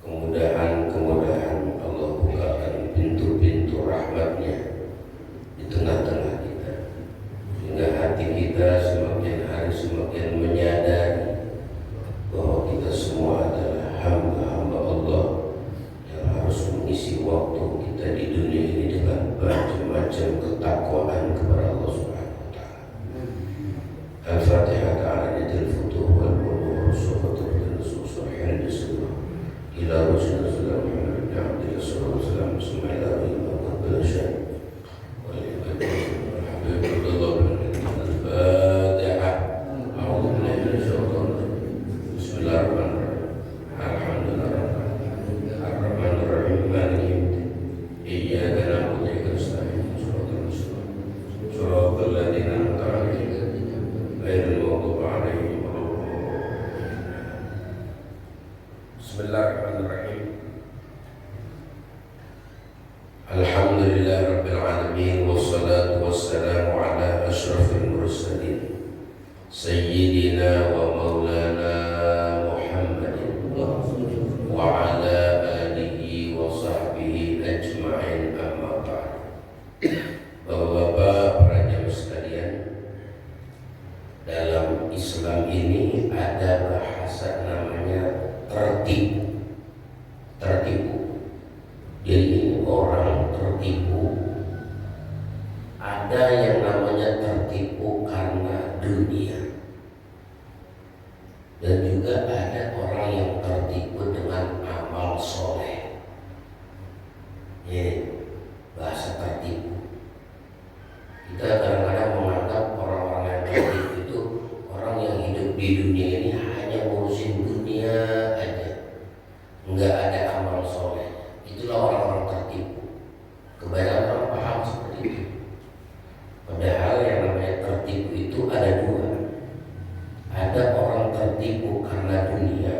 kemudahan Allah bukakan pintu-pintu rahmatnya di tengah-tengah kita, sehingga hati kita semakin hari semakin menyadari bahwa kita semua adalah hamba-hamba Allah yang harus mengisi waktu kita di dunia ini dengan macam-macam ketakwaan kepada Allah Subhanahu wa taala. Al-Fatihah ta'ala futuh wal muluk sufatul susuhin bismillah ila rasulullah sallallahu alaihi wasallam ila rabbil syai wa ila habibullah al-Fatihah. A'udzu billahi minasy syaithanir rajim. Bismillahirrahmanirrahim. Alhamdulillah ar-rahmanir rahim maliki yaumiddin. Iyyaka na'budu wa iyyaka nasta'in. Shiratal ladzina an'amta 'alaihim ghairil maghdubi 'alaihim waladdallin. Bismillahirrahmanirrahim. Alhamdulillah rabbil alamin wassalatu wassalamu ala asyrafil mursalin sayyidina wa maulana Muhammadin wa ala alihi wa sahbihi ajma'in, amma ba'd. Bapak-bapak, para jamaah sekalian, dalam Islam ini ada bahasa namanya tertipu. Jadi orang tertipu. Ada yang namanya tertipu karena dunia, dan juga ada orang yang tertipu dengan amal soleh. Ini bahasa tertipu. Kita kadang-kadang menganggap orang-orang yang tertipu itu orang yang hidup di dunia ini hanya ngurusin dunia aja, nggak ada amal soleh. Itulah orang-orang tertipu. Kebanyakan orang paham seperti itu. Padahal yang namanya tertipu itu ada dua. Ada orang tertipu karena dunia,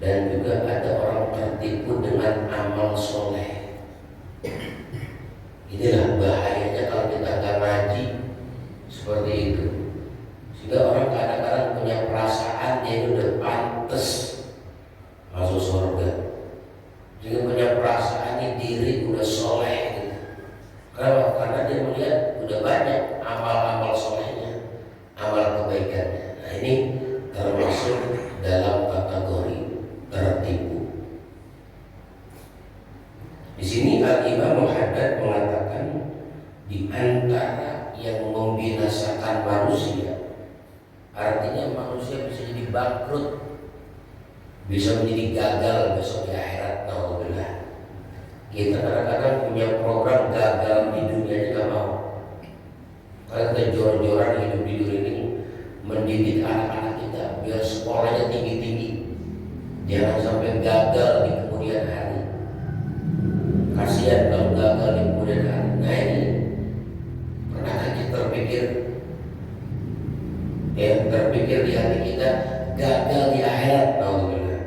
dan juga ada orang tertipu dengan amal soleh. Inilah bahayanya kalau kita nggak ngaji seperti itu. Sehingga orang kadang-kadang punya perasaan dia itu udah pantas masuk surga. Dia punya perasaan diri udah soleh gitu. Karena dia melihat udah banyak amal-amal solehnya, amal kebaikannya. Nah, ini termasuk dalam kategori tertipu. Di sini Al-Imam Muhaddad mengatakan di antara yang membinasakan manusia, artinya manusia bisa jadi bangkrut, bisa menjadi gagal besok di akhirat. Alhamdulillah. Kita kadang-kadang punya program gagal di dunia juga mau. Kalau kita jor-joran hidup di dunia ini, mendidik anak-anak kita biar sekolahnya tinggi-tinggi, jangan sampai gagal di kemudian hari. Kasihan kalau gagal di kemudian hari. Nah ini pernahkah kita terpikir di hati kita gagal di akhirat? Alhamdulillah.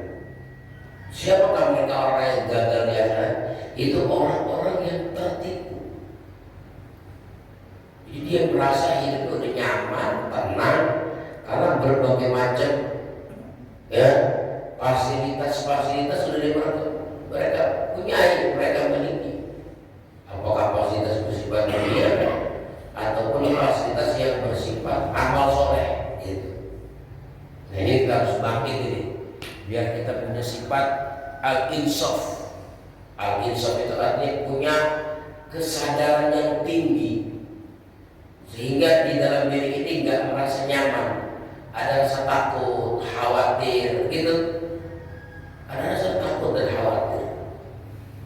Siapakah mereka orang yang gagal di akhirat? Itu orang-orang yang tertipu. Jadi dia merasa hidup udah nyaman, tenang, karena berbagai macam fasilitas sudah mereka punya, mereka miliki. Apakah fasilitas bersifat dunia ataupun fasilitas yang bersifat amal soleh gitu. Nah ini kita harus bangkit ini, biar kita punya sifat al-insaf. Al-insaf itu artinya punya kesadaran yang tinggi, sehingga di dalam diri ini nggak merasa nyaman, ada rasa takut, khawatir gitu. Ada rasa takut dan khawatir.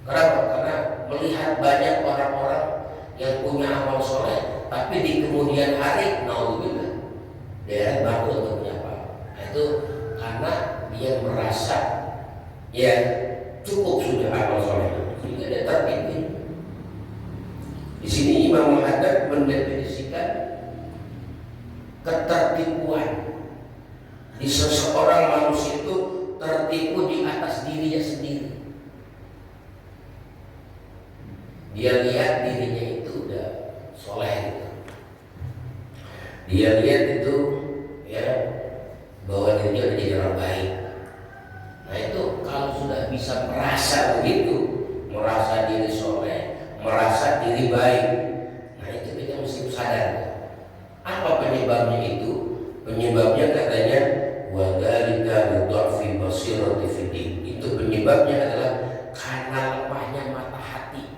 Kenapa? Karena melihat banyak orang-orang yang punya amal soleh, tapi di kemudian hari, naudzubillah, dia bangkrut untuk punya apa? Nah, itu karena dia merasa ya cukup sudah amal soleh, sehingga dia tertipu. Di sini Imam Muhaddad mendefinisikan ketertipuan di seseorang manusia itu tertipu di atas dirinya sendiri. Dia lihat dirinya itu udah soleh gitu. Dia lihat itu ya bahwa dirinya udah jadi orang baik. Nah bisa merasa begitu, merasa diri soleh, merasa diri baik. Nah itu kita mesti sadar. Apa penyebabnya itu? Penyebabnya katanya wadzalika bidhafi basirati fiddin. Itu penyebabnya adalah karena lemahnya mata hati.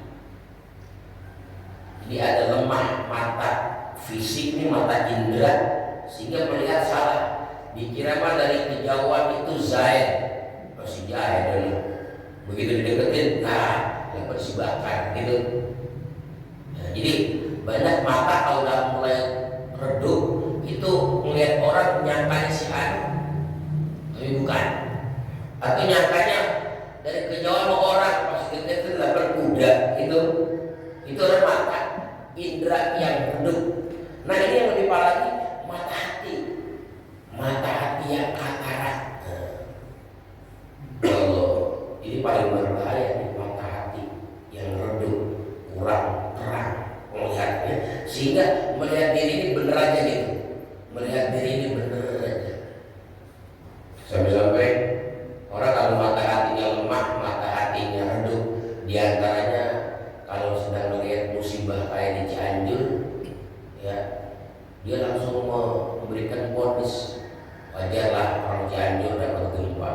Jadi ada lemah mata fisik ini, mata indera, sehingga melihat salah. Dikira mah dari kejauhan itu Zaid, masih Zaid dan begitu dideketin, dapat si bakar gitu. Nah, jadi banyak mata kalau udah mulai redup itu melihat orang nyangkanya si Anu, tapi bukan. Atau nyangkanya dari kejauhan orang pas deketin lah berkuda itu ada mata indera yang redup. Nah ini yang lebih parah lagi mata hati yang katarak. Kalau ini paling berbahaya nih, mata hati yang redup, kurang terang melihatnya, sehingga melihat diri ini bener aja gitu, melihat diri ini bener aja. Sampai-sampai orang kalau mata hatinya lemah, mata hatinya redup, diantaranya kalau sedang melihat musibah kayak di Cianjur, ya dia langsung memberikan vonis. Wajarlah orang Cianjur dapat gempa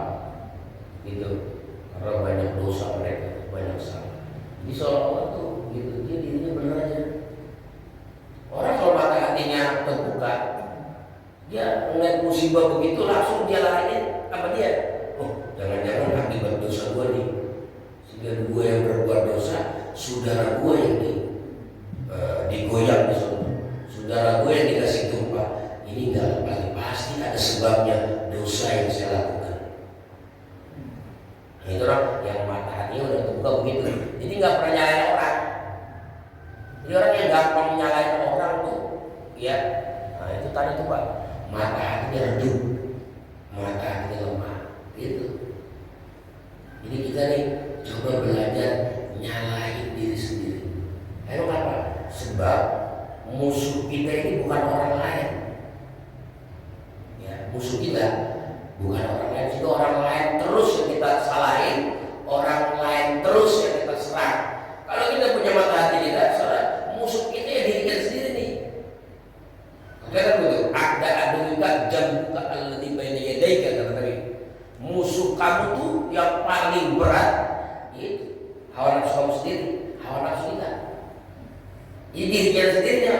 gitu, karena banyak dosa mereka, banyak salah. Jadi seolah-olah tuh gitu, dia dirinya benar aja. Orang kalau mata hatinya terbuka, dia ngeliat musibah begitu langsung dia lariin apa dia? Oh, jangan-jangan akibat dosa gue nih, sehingga gue yang berbuat dosa, saudara gue yang digoyang di sana, saudara gue yang dikasih gempa. Ini enggak pasti ada sebabnya dosa yang saya lakukan. Nah, itu orang yang mata hatinya udah terbuka begitu, jadi nggak pernah nyalain orang. Jadi orang yang gampang nyalain orang tuh, ya, nah itu tadi tuh Pak, mata hatinya redup, mata hatinya lemah, gitu. Jadi kita nih coba belajar nyalain diri sendiri. Emang apa? Sebab musuh kita ini bukan orang lain. Musuh kita bukan orang lain, itu orang lain terus yang kita salahin, orang lain terus yang kita serang. Kalau kita punya mata hati kita, saudara, musuh kita ya diri kita sendiri nih. Kan begitu. Ada aduka jambuka alladzi baina yadayka, kata tadi. Musuh kamu tuh yang paling berat itu hawa nafsu kamu sendiri, hawa nafsu kita. Ini diri kita sendiri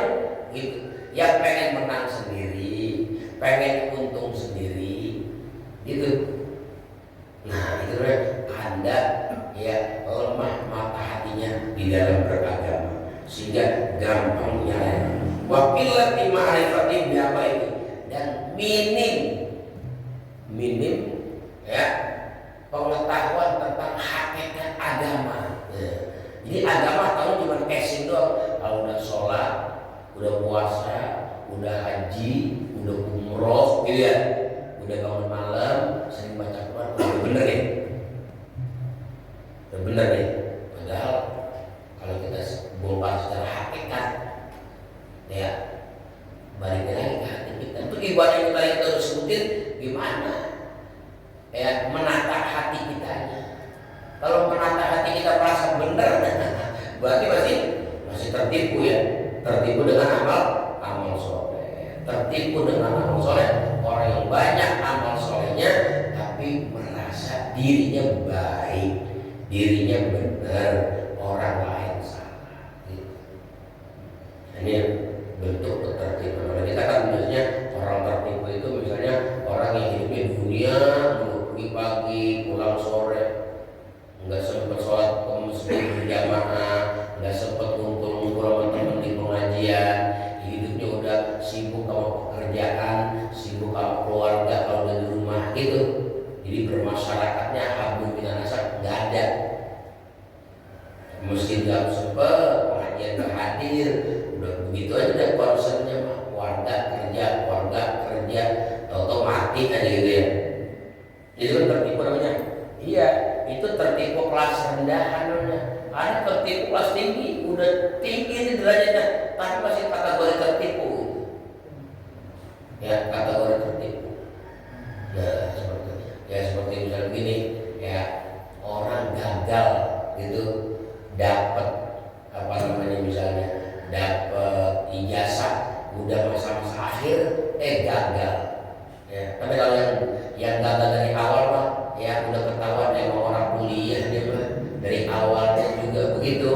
gitu. Yang pengen menang sendiri, pengen untung sendiri, gitu. Nah itu Anda ya lemah mata hatinya di dalam beragama, sehingga gampang nyalain. Waqillati ma'rifati apa ini, dan minim ya pengetahuan tentang hakikat agama. Ya. Jadi agama tahu cuma casing doang. Kalau udah sholat, udah puasa, udah haji, udah umroh gitu ya, udah bangun malam, sering baca Quran, udah bener ya, udah bener ya. Padahal kalau kita bongkar secara hakikat, ya balik lagi ke hati kita. Itu ibadah yang kita terus sebutin gimana? Ya menata hati kitanya. Kalau menata hati kita merasa benar, berarti masih tertipu ya, tertipu dengan amal soleh. Tertipu dengan amal soleh, orang yang banyak amal solehnya tapi merasa dirinya baik, dirinya benar, orang lain salah. Ini bentuk ketertipuan. Kalau kita kan biasanya orang tertipu itu misalnya orang yang hidupnya dunia, pagi pulang sore, nggak sempat sholat ke masjid berjamaah, nggak sempat ngumpul-ngumpul sama teman di pengajian. Hidupnya udah sibuk sama pekerjaan, sibuk sama keluarga kalau udah di rumah gitu. Jadi bermasyarakatnya habun bina nasab nggak ada. Masjid nggak sempat, pengajian nggak hadir, udah begitu aja udah concernnya mah keluarga kerja, tahu-tahu mati aja gitu ya. Itu kan tertipu namanya. Iya, itu tertipu kelas rendah namanya. Ada tertipu kelas tinggi, udah tinggi ini derajatnya, tapi masih kategori tertipu. Ya, kategori tertipu. Nah, seperti misalnya begini, ya begitu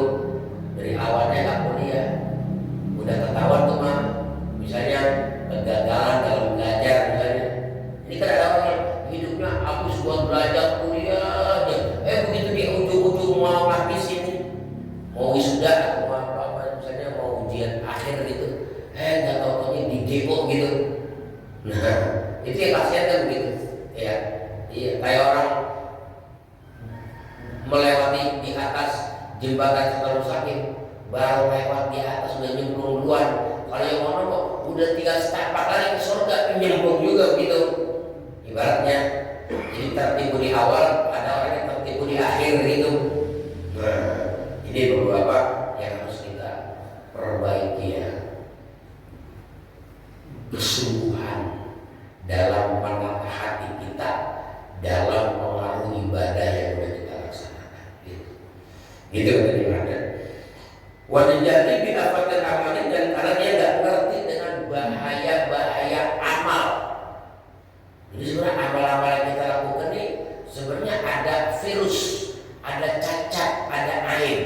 dari awalnya nggak kuliah, udah ketahuan tuh mah, misalnya kegagalan dalam belajar misalnya. Ini kan ada orang yang hidupnya habis buat belajar kuliah aja, begitu di ujung-ujung mau habis ini, mau wisuda atau mau apa misalnya mau ujian akhir gitu, nggak tahu-taunya di DO gitu. Nah itu yang kasihan kan begitu ya. Iya, kayak orang melewati di atas jembatan Sukarusakin, baru lewat di atas udah nyemplung duluan. Kalau yang mana kok udah tinggal setapak lagi ke surga, nyemplung juga gitu. Ibaratnya jadi tertipu di awal, ada orang yang tertipu di akhir gitu. Nah ini beberapa yang harus kita perbaiki ya. Kesungguhan dalam menatah hati kita dalam pengaruh ibadah yang sudah kita laksanakan gitu tadi ada wajah jadi bidafatil amalin, dan karena dia nggak ngerti dengan bahaya amal. Jadi sebenarnya amal-amal yang kita lakukan ini sebenarnya ada virus, ada cacat, ada air.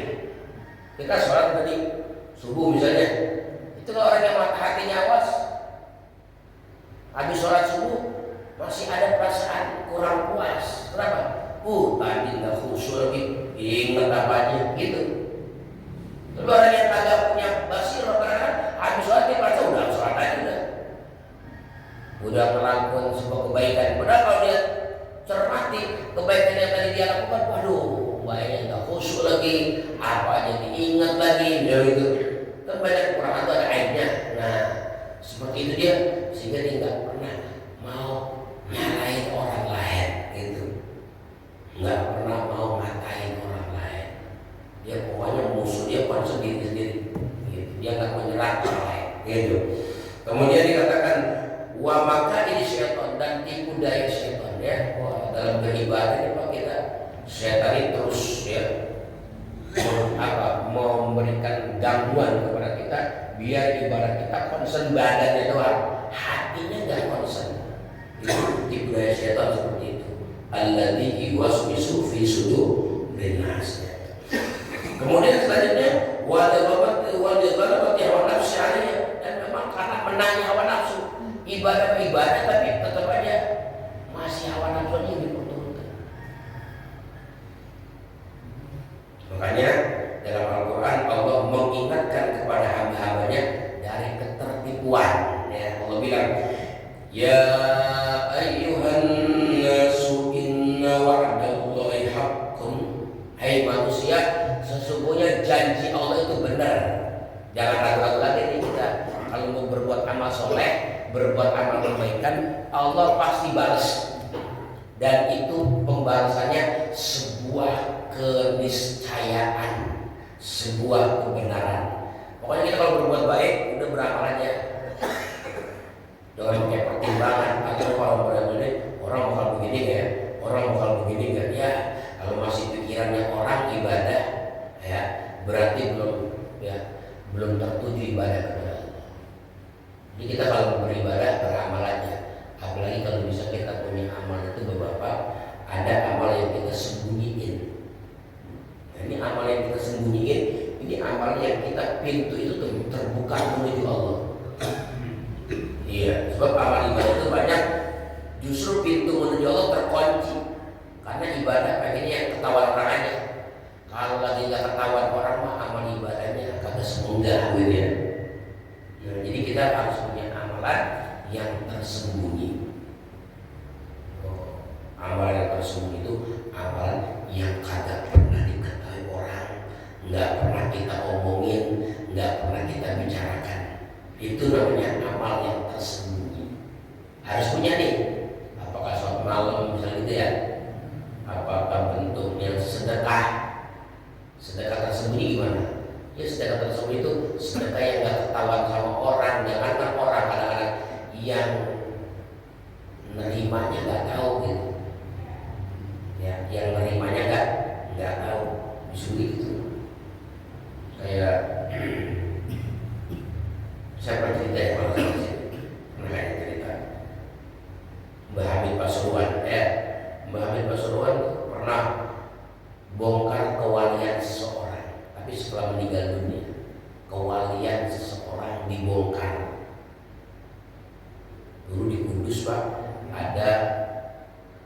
Kita sholat tadi subuh misalnya, itu kalau orang yang mata hatinya awas, habis sholat subuh masih ada perasaan kurang puas. Kenapa? Tadi nggak khusyuk lagi, ingat apanya gitu. Tapi orang yang kagak punya basirah, karena habis sholat dia merasa udah sholat aja udah melakukan sebuah kebaikan. Padahal kalau dia cermati kebaikan yang tadi dia lakukan, waduh, baiknya nggak khusyuk lagi, apa aja diingat lagi, gitu. Kan banyak kekurangan itu ada aibnya. Nah seperti itu dia, sehingga dia nggak pernah mau nyalain orang lain gitu, nggak pernah mau ngatain orang lain. Dia pokoknya musuh dia pun sendiri-sendiri gitu. Dia nggak menyerang orang lain gitu. Kemudian dikatakan wa maka ini syaitan, dan tipu daya syaitan ya. Wah, dalam beribadah ini Pak, kita syaitan ini terus ya memberikan gangguan kepada kita, biar ibadah kita konsen badannya doang, hatinya nggak konsen. Itu tipu daya syaitan seperti itu. Alladzi yuwaswisu fi sudurin nas. Kemudian selanjutnya wadabat hawa nafsu alaihi, dan memang karena menangnya hawa nafsu, ibadah tapi tetap aja masih hawa nafsu yang diperturutkan. Makanya dalam Al-Quran Allah mengingatkan kepada hamba-hambanya dari ketertipuan ya. Allah bilang ya ayyuhan nasu inna wa'dallahi haqqun. Hai manusia, sesungguhnya janji Allah itu benar. Jangan ragu-ragu lagi nih kita. Kalau mau berbuat amal soleh, berbuat amal kebaikan, Allah pasti balas. Dan itu pembalasannya sebuah keniscayaan, sebuah kebenaran. Pokoknya kita kalau berbuat baik, udah beramal aja dengan pakai pertimbangan. Atau kalau berbuat orang bakal begini ya, orang bakal begini nggak ya. Kalau masih pikirannya orang ibadah ya, berarti belum tertuju ibadah kepada Allah. Jadi kita kalau beribadah beramal aja. Apalagi kalau bisa kita punya amal itu beberapa, ada amal yang kita sembunyiin. Nah, ini amal yang kita sembunyiin, ini amal yang kita pintu itu terbuka menuju Allah. Iya, sebab amal ibadah itu banyak justru pintu menuju Allah terkunci. Karena ibadah pengennya yang ketahuan orang aja. Kalau lagi nggak ketahuan orang mah amal ibadahnya kagak semoga gitu ya. Nah, jadi kita harus punya amalan yang tersembunyi. Amalan yang tersembunyi itu amalan yang kagak pernah diketahui orang, nggak pernah kita omongin, nggak pernah kita bicarakan. Itu namanya amal yang tersembunyi. Harus punya nih. Apakah sholat malam misalnya gitu ya? Apakah bentuknya sedekah? Sedekah tersembunyi gimana? Ya sedekah tersembunyi itu sedekah yang nggak ketahuan sama orang. Jangankan orang, kadang-kadang yang nerimanya nggak tahu gitu. Ya, yang nerimanya nggak tahu. Disuruh gitu. Saya pernah cerita ya, kalau pernah cerita Mbah Hamid Pasuruan ya. Mbah Hamid Pasuruan pernah bongkar kewalian seseorang. Tapi setelah meninggal dunia, kewalian seseorang dibongkar. Dulu di Kudus Pak, ada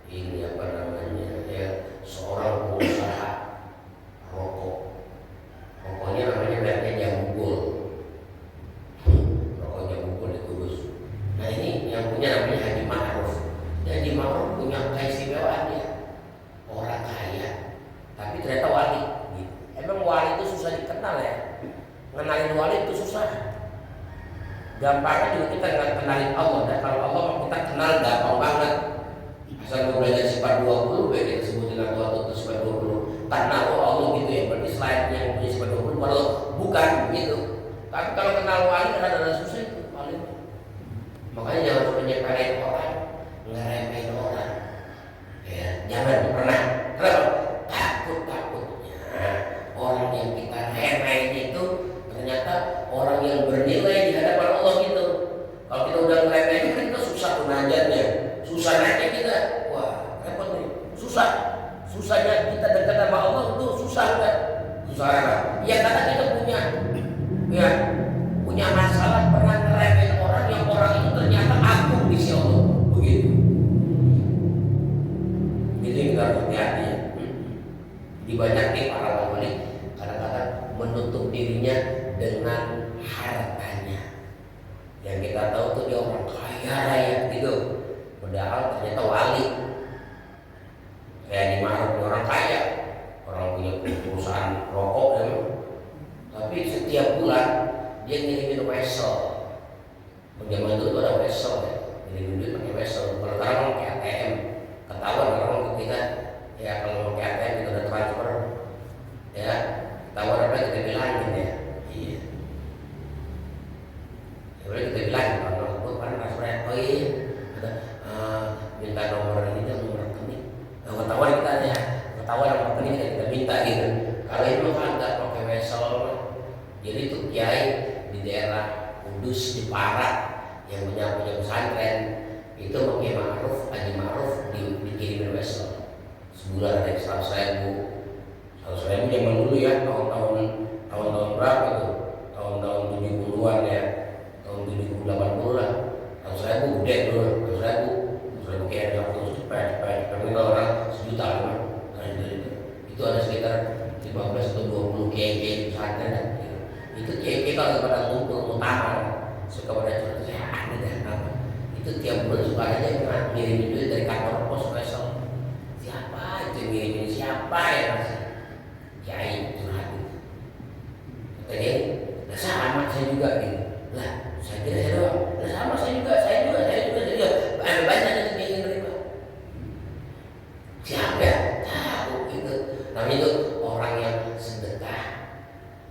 ini apa namanya ya, seorang pengusaha rokok. Rokoknya namanya mereknya Jambul. Rokok Jambul di Kudus. Nah ini yang punya namanya Haji Ma'ruf. Haji Ma'ruf punya keistimewaan dia, orang kaya, tapi ternyata wali. Emang wali itu susah dikenal ya? Ngenalin wali itu susah. Gampangnya juga kita nggak kenalin Allah. Dan kalau Allah kita kenal gampang banget. Asal mau belajar sifat 20, baik kita sebutin atau sifat 20. Karena Allah gitu ya. Berarti selain yang punya sifat 20 kalau bukan gitu. Tapi kalau kenal wali ada susah itu wali. Makanya jangan suka nyepelin orang, ngeremehin orang. Ya, jangan pernah. Kenapa? Takutnya orang yang kita remehin itu ternyata orang yang bernilai di hadapan Allah gitu. Kalau kita udah ngeremehin kan kita susah munajatnya, susah nanya kita, wah repot nih, susahnya kita dekat sama Allah itu susah kan? Susah apa? Ya karena kita punya masalah pernah ngeremehin orang yang orang itu ternyata agung di sisi Allah, begitu. Jadi kita harus hati-hati ya. Di banyak nih para wali kadang-kadang menutup dirinya dengan hartanya. Yang kita tahu tuh dia orang kaya raya gitu. Padahal ternyata wali. Kayak di Ma'ruf orang kaya, orang punya perusahaan rokok ya. Tapi setiap bulan dia ngirimin wesel. Zaman dulu ada wesel ya. Ngirimin duit pakai wesel. Kalau sekarang mau pakai ATM, ketahuan orang ketika ya kalau pakai ATM kita udah transfer ya, ketahuan apa kita bilangin ya. Iya. Boleh kita bilang kalau aku kan transfer, oh iya, minta nomor ini dan nomor rekening. Nah, ketahuan kita ya, ketahuan nomor rekening kita minta gitu. Kalau itu kan nggak pakai wesel, jadi itu kiai di daerah Kudus di Parak yang punya pesantren itu pakai Ma'ruf, Haji Ma'ruf dikirimin wesel. Sebulan ada 100.000 zaman dulu ya, tahun berapa tuh? Tahun 70-an ya. Tahun 70 80 lah. 100.000 gede dulu, 100.000 kayak cepet. Tapi kalau orang sejuta kan. Itu ada sekitar 15 atau 20 kiai pesantren. Itu kiai kalau pada kumpul utama suka pada curhat ya aneh dah apa. Itu tiap bulan suka aja ngirimin duit dari kantor pos wesel. Siapa itu ngirimin siapa ya mas? Kiai curhat itu. Kata dia, lah sama saya juga gitu. Lah saya kira saya doang. Lah sama saya juga. Ada banyak yang ingin terima. Siapa ya? Tahu itu. Namanya itu orang yang sedekah,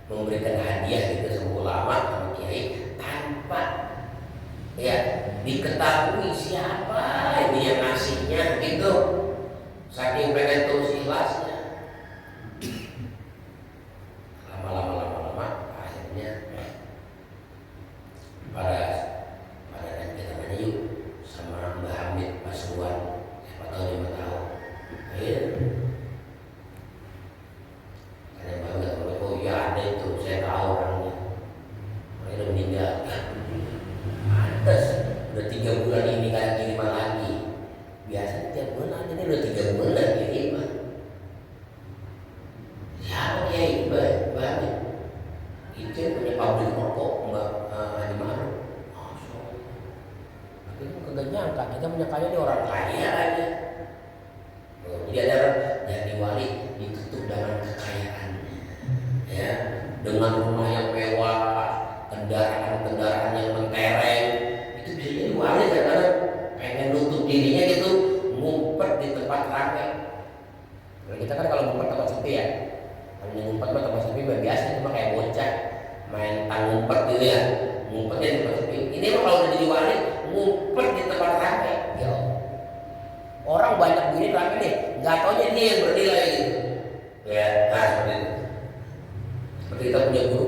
memberikan hadiah gitu sama ulama, sama kiai tanpa ya diketahui siapa ini yang ngasihnya gitu. Saking pengen tahu ikhlasnya. Lama akhirnya pada kita nanya yuk sama Mbak Hamid Pasuruan, siapa tahu dia mau tahu. Akhirnya karena Mbak Hamid tahu, oh iya ada itu, saya tahu orangnya udah meninggal. Pantes udah 3 bulan ini kayak kiriman lagi. Biasanya tiap bulan ada, ini udah 3 bulan kiriman. Siapa dia itu Mbak? Itu yang punya pabrik rokok Mbak Haji Ma'ruf. Tapi itu kagak nyangka kita punya kaya ini orang kaya aja. Jadi ada jadi wali ditutup dengan kekayaannya, ya, dengan rumah yang mewah, kendaraan yang mentereng. Itu bisa jadi wali karena pengen nutup dirinya gitu, ngumpet di tempat ramai. Kalau kita kan kalau ngumpet tempat sepi ya. Hanya ngumpet mah tempat sepi biasa cuma kayak bocah main ngumpet gitu ya, ngumpetnya di tempat sepi. Ini mah kalau udah jadi wali ngumpet di tempat ramai, ya orang banyak begini ramai nih, nggak taunya dia yang bernilai gitu. Ya, nah seperti itu. Seperti kita punya guru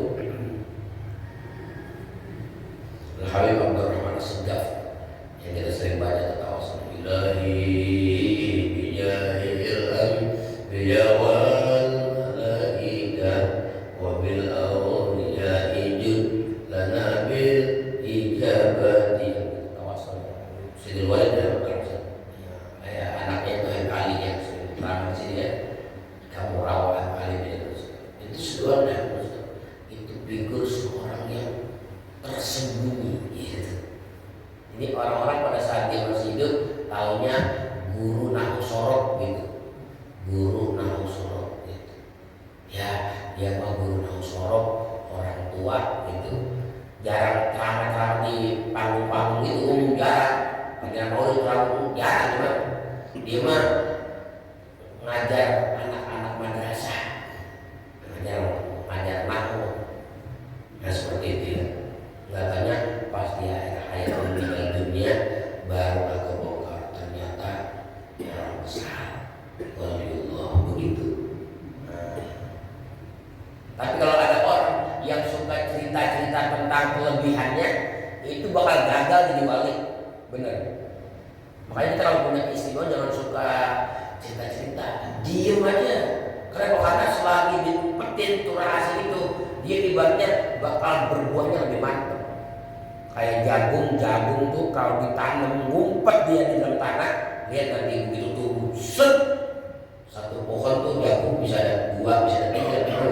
Habib Abdurrahman As-Segaf yang kita sering baca tentang Ilahi bijahil anbiya wal malaikah wa ya, kamu rawat alim itu sebenarnya itu figur seorang yang tersembunyi gitu. Ini orang-orang pada saat dia masih hidup taunya guru nahu sorok gitu, guru nahu sorok gitu. Ya dia mah guru nahu sorok, orang tua gitu, jarang ceramah di panggung-panggung gitu, jarang. Bagian mau terlalu jarang cuma dia mah ngajar anak-anak madrasah, ngajar nahu. Nah seperti itu ya. Katanya pas dia akhir meninggal dunia baru kebongkar ternyata orang besar. Waliullah begitu. Tapi kalau ada orang yang suka cerita-cerita tentang kelebihannya, itu bakal gagal jadi wali, benar. Makanya kita kalau punya istimewa jangan suka cerita-cerita, diem aja. Karena selagi diumpetin tuh rahasia itu, dia ibaratnya bakal berbuahnya lebih mantap. Kayak jagung tuh kalau ditanam ngumpet dia di dalam tanah, lihat nanti begitu tumbuh, set satu pohon tuh jagung bisa ada 2, bisa ada 3 gitu.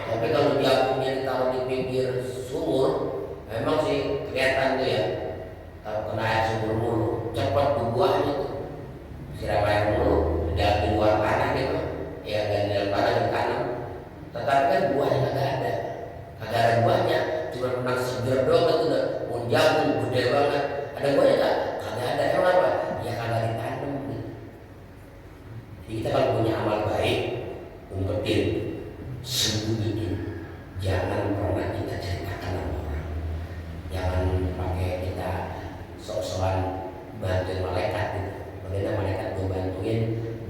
Tapi kalau jagungnya ditaruh di pinggir sumur, memang sih kelihatan tuh ya. Kalau kena air sumur mulu, cepat buahnya tuh. Siram air mulu, di luar tanah gitu. Ya dan di dalam tanah ditanam. Tetapi kan buahnya kagak ada buahnya, cuma menang seger doang itu udah mau jagung gede banget. Ada buahnya kagak ada. Emang apa? Ya kagak ditanam gitu. Jadi kita kalau punya amal baik, umpetin, sembunyiin, jangan pernah kita ceritakan sama orang. Jangan pakai kita sok-sokan bantuin malaikat gitu. Bagaimana malaikat gue bantuin,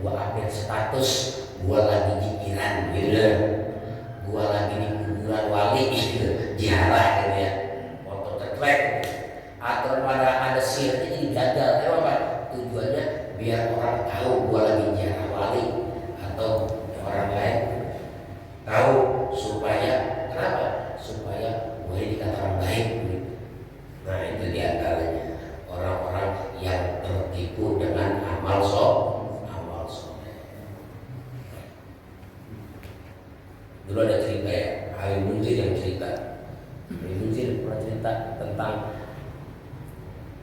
gue update status, gue lagi jikiran gitu, gue lagi di kuburan wali gitu, ziarah gitu ya, foto tertrek gitu. Atau ada sihirnya jadi gagal, emang apa? Tujuannya biar orang tahu gue lagi ziarah wali atau orang lain tahu, supaya kenapa? Supaya gue dikata orang baik gitu. Nah itu diantaranya orang-orang yang tertipu dengan amal soleh. Dulu ada cerita ya, Habib Munzir yang cerita. Habib Munzir pernah cerita tentang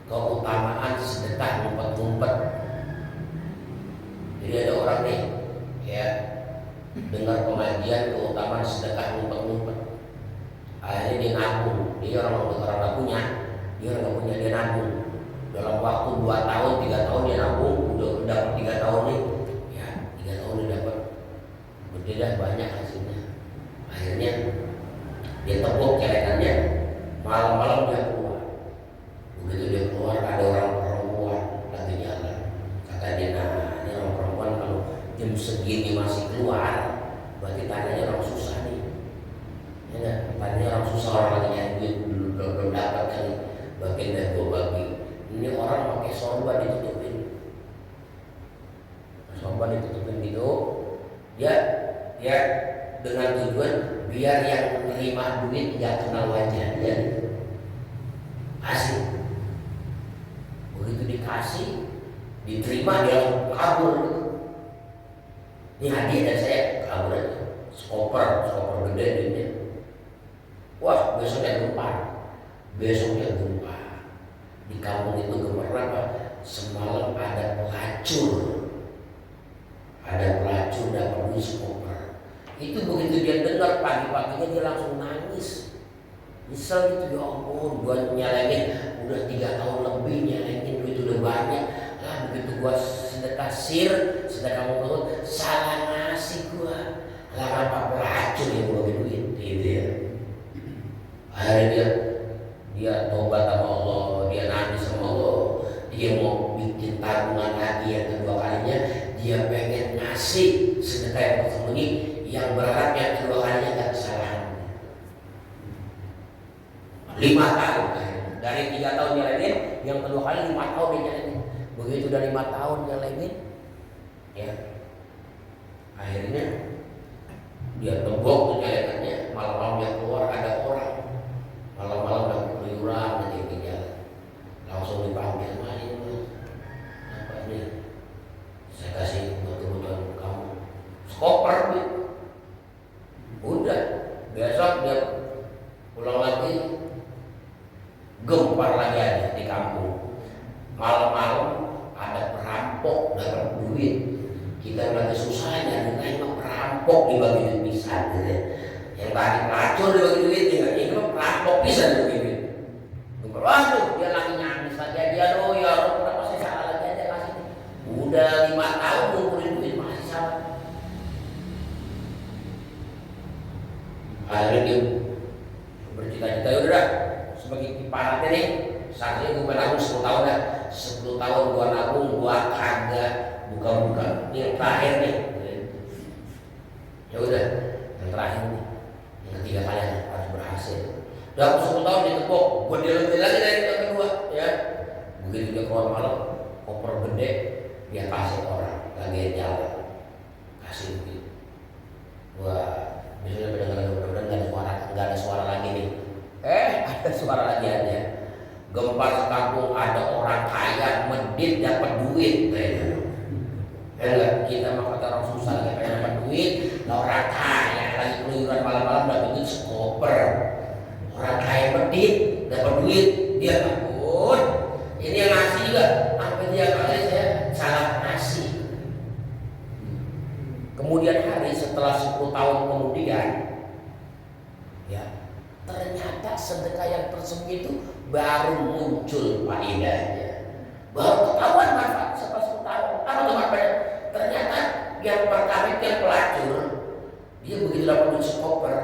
keutamaan sedekah ngumpet-ngumpet. Jadi ada orang nih ya, dengar pengajian keutamaan sedekah ngumpet-ngumpet. Akhirnya dia nabung. Dia orang nggak punya, dia nabung. Dalam waktu 2 tahun, 3 tahun dia nabung, udah dapat 3 tahun nih. Ya, 3 tahun dia dapat. Berbeda banyak hasilnya. Akhirnya dia tepuk celekannya, malam-malam dia keluar. Begitu dia keluar ada orang perempuan lagi jalan. Kata dia, nah ini orang perempuan kalau jam segini masih keluar, berarti tandanya orang susah nih. Ya, tandanya orang susah, orang lagi nyari duit belum dapat kali. Bagian dari gue bagi. Ini orang pakai sorban ditutupin. Sorban ditutupin gitu. Dia dengan tujuan biar yang menerima duit nggak kenal wajah dia. Asik. Begitu dikasih, diterima dia kabur. Ini hadiah dari saya, kabur aja. Skoper gede duitnya. Wah besoknya gempa. Di kampung itu gempa apa? Semalam ada pelacur dapat duit skoper. Itu begitu dia dengar pagi-paginya dia langsung nangis, nyesel gitu, ya ampun gua nyalengin udah 3 tahun lebih nyalengin duit udah banyak lah, begitu gua sedekah mau salah ngasih gua lah, apa pelacur yang gua duit gitu ya. Akhirnya dia tobat sama Allah, dia nangis sama Allah, dia mau bikin tabungan lagi yang kedua kalinya, dia pengen ngasih sedekah yang tersembunyi yang berharap yang kedua kalinya gak kesalahan. 5 tahun dari 3 tahun nyelemin, yang kedua kali 5 tahun dia nyelemin. Begitu udah 5 tahun nyelemin, ya akhirnya dia tembok tuh nyeleminnya. Malam-malam dia keluar, ada orang malam-malam udah keluyuran di jalan, langsung dipanggil, apa ini? Saya kasih butuh koper gitu. Udah, besok dia pulang lagi, gempar lagi aja di kampung. Malam-malam ada perampok dapat duit. Kita lagi susah nyari perampok dibagi duit pisah gitu. Yang tadi pelacur dibagi duit, ini mah perampok pisah dibagi duit. Waduh, dia lagi nangis lagi dia, aduh ya Allah, kenapa saya salah lagi aja kasih. Udah 5 tahun ngumpulin duit masih salah. Akhirnya dia bercita-cita, ya udah sebagai ibaratnya nih, saatnya gue menabung 10 tahun dah. 10 tahun gua nabung, gua kagak buka-buka. Ini yang terakhir nih. Ya udah, yang terakhir nih, yang ketiga kali harus berhasil. Udah 10 tahun ditepuk, gue dilebih lagi dari yang kedua, ya. Begitu dia keluar malam, koper gede, dia kasih orang lagi jalan, kasih begitu. Wah, misalnya mudah-mudahan nggak ada suara lagi nih. Ada suara lagi aja. Gempar sekampung, ada orang kaya medit dapat duit, enggak, kita mah kata orang susah lagi pengen dapat duit, nah orang kaya lagi keluyuran malam-malam dapat duit sekoper. Orang kaya medit dapat duit, dia ampun, ini yang ngasih juga, sampai dia kali saya salah ngasih. Kemudian hari setelah 10 tahun kemudian, ya ternyata sedekah yang tersembunyi itu baru muncul faedahnya, baru ketahuan manfaat setelah 10 tahun. Apa tuh manfaatnya? Ternyata yang pertama itu yang pelacur, dia begitu dapat duit sekoper,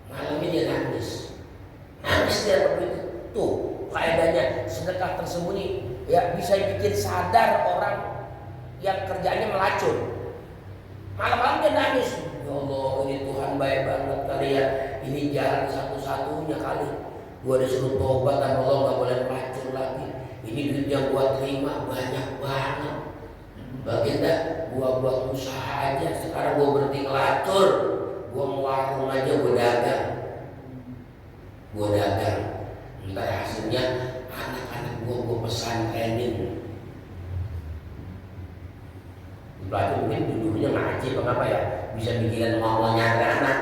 malamnya dia nangis dia dapat duit. Tuh faedahnya sedekah tersembunyi, ya bisa bikin sadar orang yang kerjanya melacur. Malam-malam dia nangis, ya Allah ini Tuhan baik banget kali ya, ini jalan satu-satunya kali. Gua disuruh tobat dan Allah nggak boleh melacur lagi. Ini duit yang gua terima banyak banget. Baginda, gua buat usaha aja. Sekarang gua berhenti ngelacur. Gua mau warung aja, gua dagang. Ntar hasilnya anak-anak gua pesan training. Pelacur mungkin dulunya ngaji apa ya, bisa bikin mau nyari anak.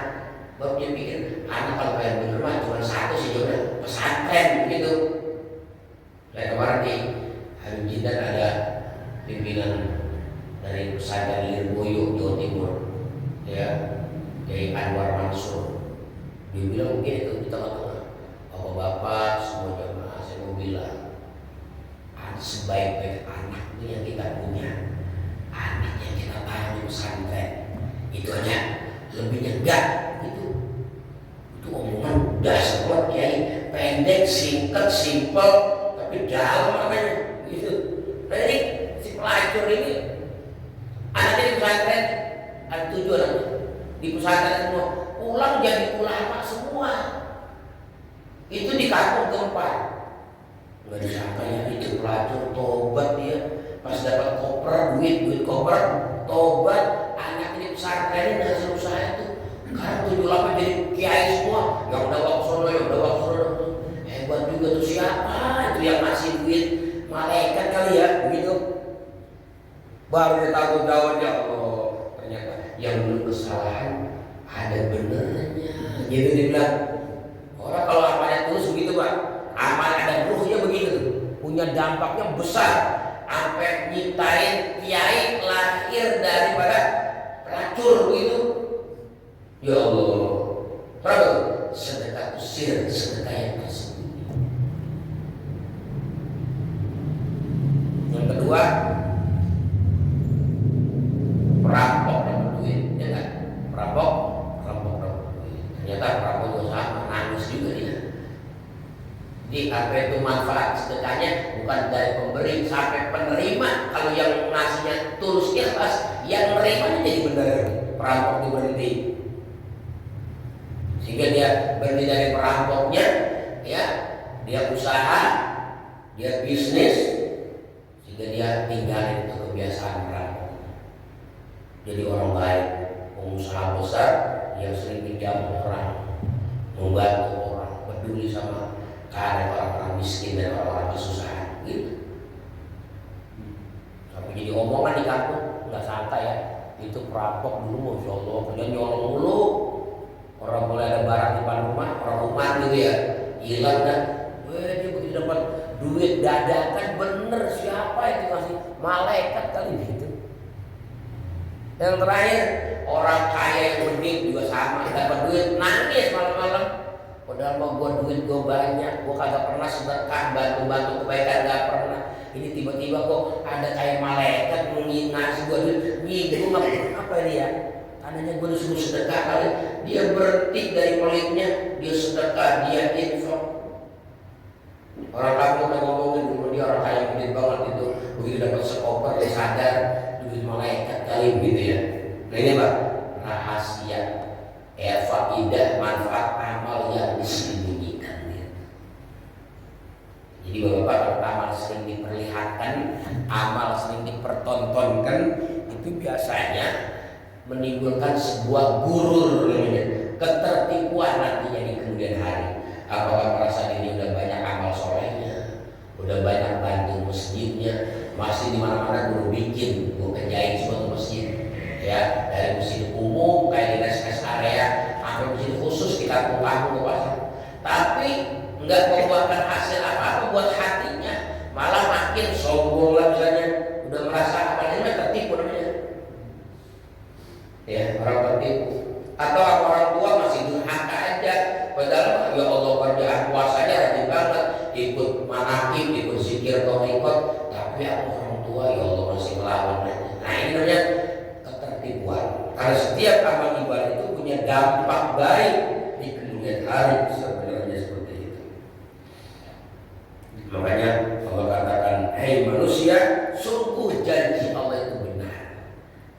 Baru dia pikir anak kalau pengen bener mah cuma satu sih, juga pesantren gitu. Kayak kemarin di Habib Jindan ada pimpinan dari pesantren Lirboyo Jawa Timur, ya, Kiai Anwar Mansur. Dia bilang mungkin itu di tengah-tengah, bapak-bapak semua jamaah, saya mau bilang, sebaik-baik anak ini yang kita punya, anak yang kita taruh di pesantren, itu aja lebihnya enggak. Itu omongan dasar buat kiai, pendek, singkat, simpel, tapi dalam makanya gitu. Nah ini si pelacur ini anaknya di pesantren, ada 7 anaknya di pesantren semua, pulang jadi ulama semua. Itu di kampung Gempar. Nggak disangka ya itu pelacur, tobat dia pas dapat koper, duit koper, tobat. Anak ini pesantren dari hasil usaha itu. Sekarang 78 jadi kiai semua, yang udah waksono, hebat juga tuh. Siapa itu yang ngasih duit? Malaikat kali ya, begitu. Baru dia tahu jawabnya, Allah, ternyata yang dulu kesalahan ada benernya. Gitu dibilang. Orang kalau amalnya tulus begitu Pak, amal ada ruhnya begitu tuh, punya dampaknya besar, sampai nyiptain kiai lahir daripada pelacur begitu. Ya Allah, terus sedekah sir, sedekah yang tersembunyi. Yang kedua, perampok dapat duit, ya kan? Perampok dapat duit. Ternyata perampok juga sama, nangis juga dia. Jadi apa itu manfaat sedekahnya bukan dari pemberi sampai penerima. Kalau yang ngasihnya tulus ikhlas, yang menerimanya jadi benar. Perampok itu berhenti. Sehingga dia berhenti dari perampoknya, ya, dia usaha, dia bisnis, sehingga dia tinggalin itu kebiasaan perampok. Jadi orang baik, pengusaha besar yang sering pinjam orang, membantu orang, peduli sama keadaan orang-orang miskin dan orang-orang kesusahan, gitu. Sampai jadi omongan di kampung, nggak santai ya. Itu perampok dulu, masya Allah, kerja nyolong dulu. Orang mulai ada barang di depan rumah, orang rumah gitu ya, hilang dah. Wah, dia begitu dapat duit dadakan, bener siapa itu kasih, malaikat kali gitu. Yang terakhir, orang kaya yang bening juga sama, dapat duit nangis malam-malam. Padahal mau gue duit gue banyak, gue kagak pernah sedekah, bantu-bantu kebaikan gak pernah. Ini tiba-tiba kok ada kayak malaikat ngasih gue duit, gue nggak pernah apa ini ya? Tandanya gue disuruh sedekah kali, dia berhenti dari pelitnya, dia sedekah, dia infak. Orang kamu udah ngomongin dulu dia orang kaya gede banget itu, begitu dapat sekoper dia sadar duit malaikat kali gitu ya. Nah ini Pak, rahasia faidah manfaat amal yang disembunyikan ya. Jadi Bapak, amal sering diperlihatkan, amal sering dipertontonkan, itu biasanya menimbulkan sebuah gurur namanya, ketertipuan nantinya di kemudian hari. Apakah merasa diri udah banyak amal solehnya, udah banyak bantu masjidnya, masih di mana-mana gue bikin, gue kerjain suatu masjid, ya dari masjid umum kayak di rest area, sampai masjid khusus di kampung-kampung ke pasar. Tapi nggak membuahkan hasil apa-apa buat hatinya, malah makin sombong lah misalnya, udah merasa amalnya tertipu namanya. Ya, orang tertipu. Atau orang tua masih durhaka aja, padahal ya Allah kerjaan puasanya rajin banget, ikut manakib, ikut zikir torikot, tapi orang tua ya Allah masih melawan aja. Nah ini namanya ketertipuan. Karena setiap amal ibadah itu punya dampak baik di kemudian hari, sebenarnya seperti itu. Makanya Allah katakan, hei manusia, sungguh janji Allah itu benar.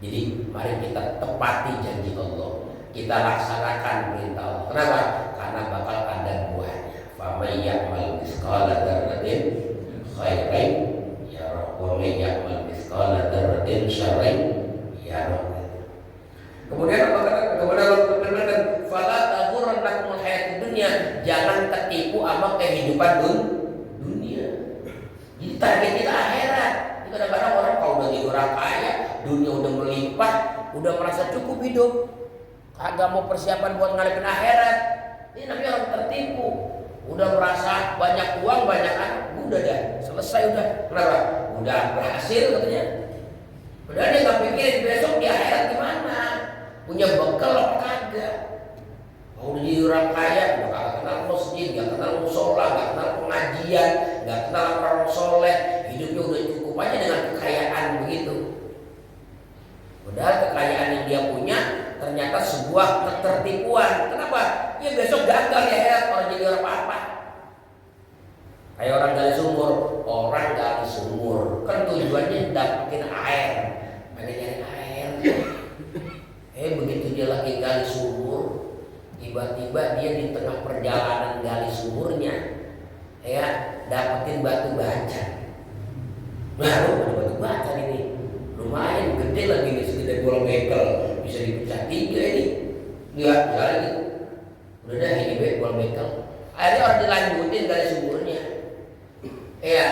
Jadi mari kita tepati janji Allah, kita laksanakan perintah Allah. Kenapa? Karena bakal ada buahnya. Faman ya'mal mithqala dzarratin khairan yarah wa man ya'mal mithqala dzarratin syarran yarah. Kemudian apa kata? Kemudian Allah berfirman, "Fala taghurrannakumul hayatud dunya." Jangan tertipu sama kehidupan dunia. Jadi target kita akhirat. Kadang-kadang orang kalau udah jadi orang kaya, dunia udah melimpah, udah merasa cukup hidup, kagak mau persiapan buat ngadepin akhirat. Ini namanya orang tertipu. Udah merasa banyak uang, banyak anak, udah dah, selesai udah. Kenapa? Udah berhasil katanya. Padahal dia nggak pikirin besok di akhirat gimana, punya bekal apa kagak. Mau jadi orang kaya, udah kagak kenal masjid, nggak kenal musola, nggak kenal pengajian, nggak kenal orang soleh, hidupnya udah cukup aja dengan kekayaan begitu. Padahal kekayaan yang dia punya ternyata sebuah ketertipuan. Kenapa? Ya besok gagal ya akhirat, orang jadi orang apa-apa. Kayak orang gali sumur, orang gali sumur kan tujuannya dapetin air, pengen nyari air. Begitu dia lagi gali sumur, tiba-tiba dia di tengah perjalanan gali sumurnya, ya dapetin batu bata. Baru ada batu bata ini, lumayan gede lagi nih, segede bola bekel, bisa dipecah 3 ini. Lihat jalan gitu. Udah dah ini bola bekel. Akhirnya orang dilanjutin gali sumurnya. Ya,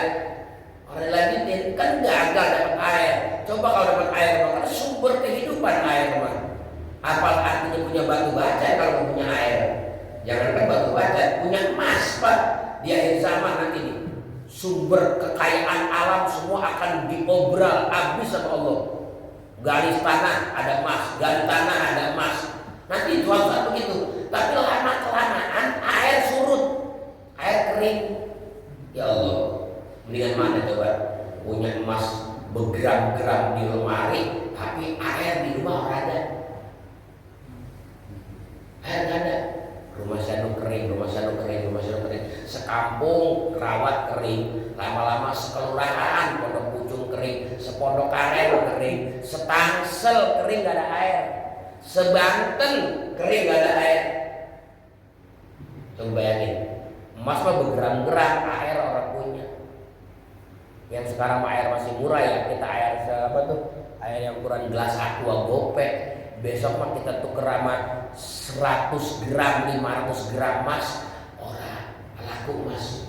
orang dilanjutin kan gagal dapat air. Coba kalau dapat air, karena sumber kehidupan air mah. Apa artinya punya batu bata kalau punya air? Jangankan batu bata, punya emas Pak. Di akhir zaman nanti nih, sumber kekayaan alam semua akan diobral habis sama Allah. Gali tanah ada emas, gali tanah ada emas. Nanti suatu saat begitu. Tapi lama kelamaan air surut, air kering. Ya Allah, mendingan mana coba punya emas bergram-gram di lemari, tapi air di rumah orang ada. Air nggak ada. Rumah saya kering, rumah saya kering, rumah saya kering. Sekampung rawat kering, lama-lama sekelurahan Pondok Pucung kering, sepondok Karen kering, setangsel kering nggak ada air, sebanten kering nggak ada air. Coba bayangin, emas mah bergeram-geram, air orang punya. Yang sekarang air masih murah ya, kita air apa tuh? Air yang ukuran gelas aqua gope. Besok mah kita tuker sama 100 gram, 500 gram emas. Orang laku emas.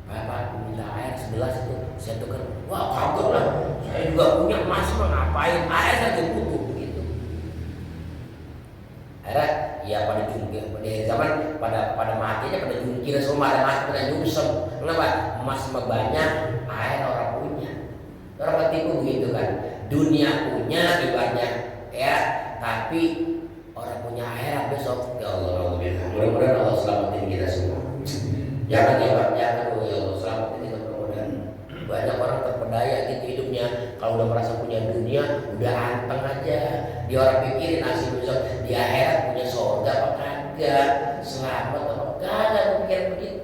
Bapak minta air segelas itu, saya tuker. Wah kagak lah, saya juga punya emas mah ngapain? Air saja butuh. pada jungkir pada zaman pada matinya pada jungkir semua ada mati pada nyungsem. Kenapa? Emas banyak, air orang punya. Orang ketipu begitu kan. Dunia punya ibaratnya ya, tapi orang punya akhirat besok. Ya Allah, mudah-mudahan Allah selamatin kita semua. Jangan ya Pak, jangan ya Allah selamatin kita mudah-mudahan. Banyak orang terpedaya gitu hidupnya, kalau udah merasa punya dunia udah anteng aja. Dia orang pikirin nasib besok di akhirat punya surga apa kagak, selamat apa kagak, pikiran begitu.